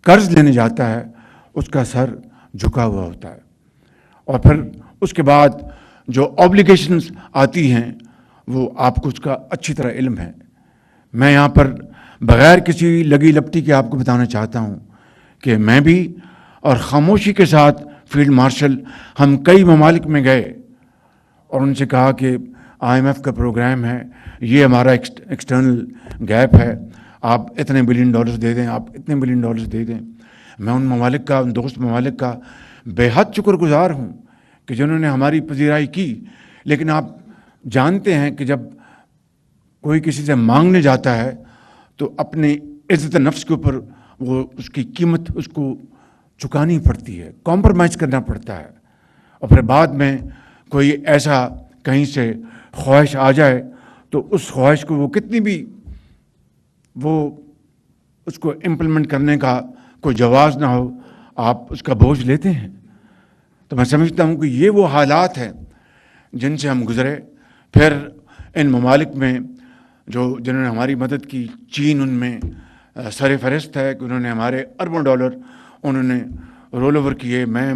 قرض لینے جاتا ہے اس کا سر جھکا ہوا ہوتا ہے، اور پھر اس کے بعد جو آبلیگیشنز آتی ہیں وہ آپ کو اس کا اچھی طرح علم ہے۔ میں یہاں پر بغیر کسی لگی لپٹی کے آپ کو بتانا چاہتا ہوں کہ میں بھی اور خاموشی کے ساتھ فیلڈ مارشل ہم کئی ممالک میں گئے اور ان سے کہا کہ IMF کا پروگرام ہے، یہ ہمارا ایکسٹرنل گیپ ہے، آپ اتنے بلین ڈالرز دے دیں، آپ اتنے بلین ڈالرز دے دیں۔ میں ان ممالک کا، ان دوست ممالک کا بے حد شکر گزار ہوں کہ جنہوں نے ہماری پذیرائی کی، لیکن آپ جانتے ہیں کہ جب کوئی کسی سے مانگنے جاتا ہے تو اپنی عزت نفس کے اوپر وہ اس کی قیمت اس کو چکانی پڑتی ہے، کمپرومائز کرنا پڑتا ہے، اور پھر بعد میں کوئی ایسا کہیں سے خواہش آ جائے تو اس خواہش کو وہ کتنی بھی وہ اس کو امپلیمنٹ کرنے کا کوئی جواز نہ ہو، آپ اس کا بوجھ لیتے ہیں۔ تو میں سمجھتا ہوں کہ یہ وہ حالات ہیں جن سے ہم گزرے۔ پھر ان ممالک میں جنہوں نے ہماری مدد کی، چین ان میں سر فہرست ہے کہ انہوں نے ہمارے اربوں ڈالر انہوں نے رول اوور کیے۔ میں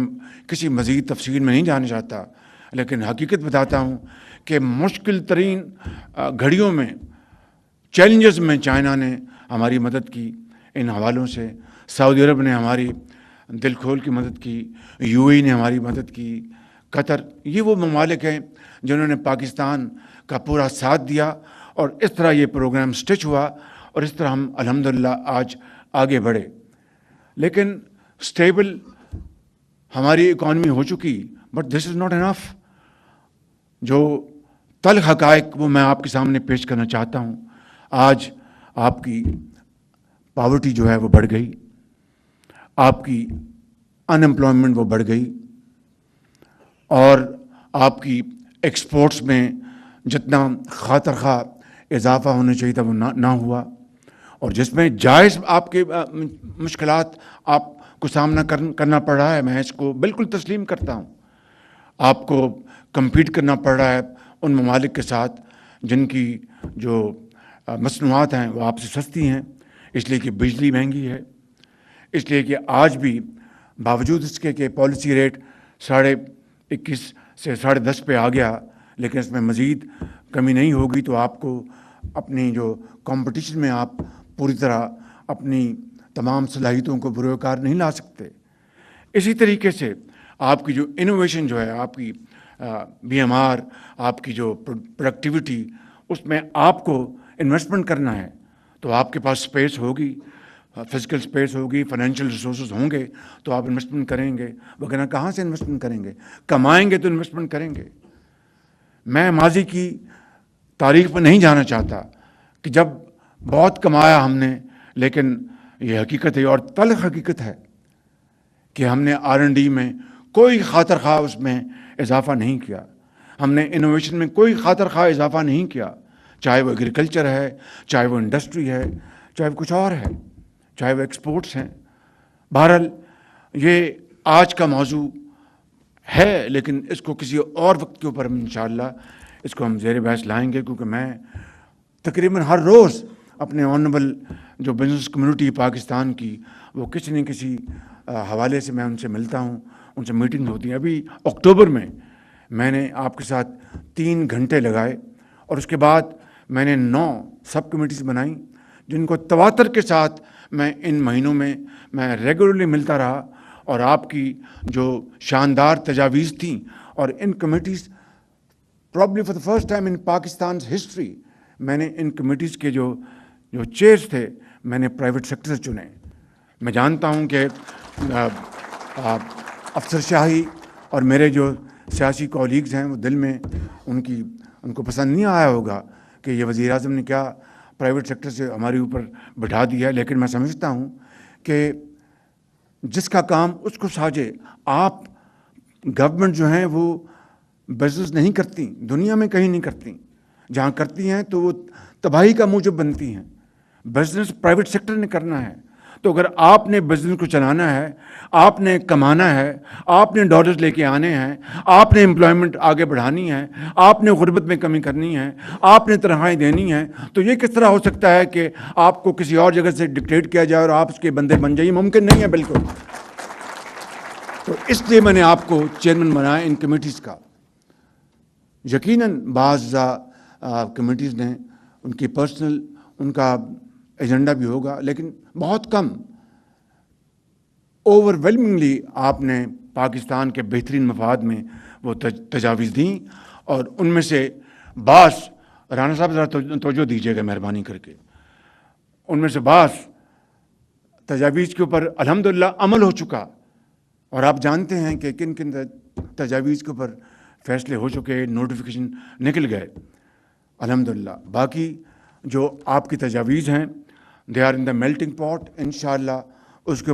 کسی مزید تفصیل میں نہیں جانا چاہتا، لیکن حقیقت بتاتا ہوں کہ مشکل ترین گھڑیوں میں، چیلنجز میں چائنا نے ہماری مدد کی ان حوالوں سے، سعودی عرب نے ہماری دل کھول کی مدد کی، UAE نے ہماری مدد کی، قطر، یہ وہ ممالک ہیں جنہوں نے پاکستان کا پورا ساتھ دیا، اور اس طرح یہ پروگرام سٹچ ہوا، اور اس طرح ہم الحمدللہ آج آگے بڑھے۔ لیکن سٹیبل ہماری اکانومی ہو چکی، but this is not enough. جو تلخ حقائق وہ میں آپ کے سامنے پیش کرنا چاہتا ہوں۔ آج آپ کی پاورٹی جو ہے وہ بڑھ گئی، آپ کی ان امپلائمنٹ وہ بڑھ گئی، اور آپ کی ایکسپورٹس میں جتنا خاطر خواہ اضافہ ہونا چاہیے تھا وہ نہ ہوا، اور جس میں جائز آپ کے مشکلات آپ کو سامنا کرنا پڑ رہا ہے، میں اس کو بالکل تسلیم کرتا ہوں۔ آپ کو کمپیٹ کرنا پڑ رہا ہے ان ممالک کے ساتھ جن کی جو مصنوعات ہیں وہ آپ سے سستی ہیں، اس لیے کہ بجلی مہنگی ہے، اس لیے کہ آج بھی باوجود اس کے کہ پالیسی ریٹ 21.5 سے 10.5 پہ آ گیا، لیکن اس میں مزید کمی نہیں ہوگی، تو آپ کو اپنی جو کمپٹیشن میں آپ پوری طرح اپنی تمام صلاحیتوں کو بروئے کار نہیں لا سکتے۔ اسی طریقے سے آپ کی جو انوویشن جو ہے، آپ کی BMR، آپ کی جو پروڈکٹیوٹی، اس میں آپ کو انویسٹمنٹ کرنا ہے، تو آپ کے پاس اسپیس ہوگی، فزیکل اسپیس ہوگی، فائنینشیل ریسورسز ہوں گے تو آپ انویسٹمنٹ کریں گے، وغیرہ کہاں سے انویسٹمنٹ کریں گے؟ کمائیں گے تو انویسٹمنٹ کریں گے۔ میں ماضی کی تاریخ میں نہیں جانا چاہتا کہ جب بہت کمایا ہم نے، لیکن یہ حقیقت ہے اور تلخ حقیقت ہے کہ ہم نے R&D میں کوئی خاطر خواہ اس میں اضافہ نہیں کیا، ہم نے انوویشن میں کوئی خاطر خواہ اضافہ نہیں کیا، چاہے وہ ایگریکلچر ہے، چاہے وہ انڈسٹری ہے، چاہے وہ کچھ اور ہے، چاہے وہ ایکسپورٹس ہیں۔ بہرحال یہ آج کا موضوع ہے، لیکن اس کو کسی اور وقت کے اوپر ہم انشاءاللہ اس کو ہم زیر بحث لائیں گے، کیونکہ میں تقریباً ہر روز اپنے آنریبل جو بزنس کمیونٹی پاکستان کی، وہ کسی نہ کسی حوالے سے میں ان سے ملتا ہوں، ان سے میٹنگ ہوتی ہیں۔ ابھی اکتوبر میں نے آپ کے ساتھ 3 گھنٹے لگائے، اور اس کے بعد میں نے 9 سب کمیٹیز بنائیں جن کو تواتر کے ساتھ میں ان مہینوں میں ریگولرلی ملتا رہا، اور آپ کی جو شاندار تجاویز تھیں، اور ان committees probably for the first time in پاکستان's ہسٹری، میں نے ان کمیٹیز کے جو چیئرز تھے میں نے پرائیویٹ سیکٹر سے چنے۔ میں جانتا ہوں کہ افسر شاہی اور میرے جو سیاسی کولیگز ہیں وہ دل میں ان کو پسند نہیں آیا ہوگا کہ یہ وزیر اعظم نے کیا پرائیویٹ سیکٹر سے ہمارے اوپر بٹھا دیا، لیکن میں سمجھتا ہوں کہ جس کا کام اس کو ساجے۔ آپ گورنمنٹ جو ہیں وہ بزنس نہیں کرتی، دنیا میں کہیں نہیں کرتی، جہاں کرتی ہیں تو وہ تباہی کا موجب بنتی ہیں۔ بزنس پرائیویٹ سیکٹر نے کرنا ہے، تو اگر آپ نے بزنس کو چلانا ہے، آپ نے کمانا ہے، آپ نے ڈالرز لے کے آنے ہیں، آپ نے امپلائمنٹ آگے بڑھانی ہے، آپ نے غربت میں کمی کرنی ہے، آپ نے تنخواہیں دینی ہیں، تو یہ کس طرح ہو سکتا ہے کہ آپ کو کسی اور جگہ سے ڈکٹیٹ کیا جائے اور آپ اس کے بندے بن جائیں؟ ممکن نہیں ہے بالکل. تو اس لیے میں نے آپ کو چیئرمین بنایا ان کمیٹیز کا. یقیناً بعض کمیٹیز نے ان کی پرسنل ان کا ایجنڈا بھی ہوگا، لیکن بہت کم. اوور ویلمنگلی آپ نے پاکستان کے بہترین مفاد میں وہ تجاویز دیں، اور ان میں سے بعض، رانا صاحب ذرا توجہ دیجیے گا مہربانی کر کے، ان میں سے بعض تجاویز کے اوپر الحمدللہ عمل ہو چکا، اور آپ جانتے ہیں کہ کن کن تجاویز کے اوپر فیصلے ہو چکے، نوٹیفیکیشن نکل گئے الحمدللہ. باقی جو آپ کی تجاویز ہیں they are in the melting پاٹ، انشاءاللہ اس کے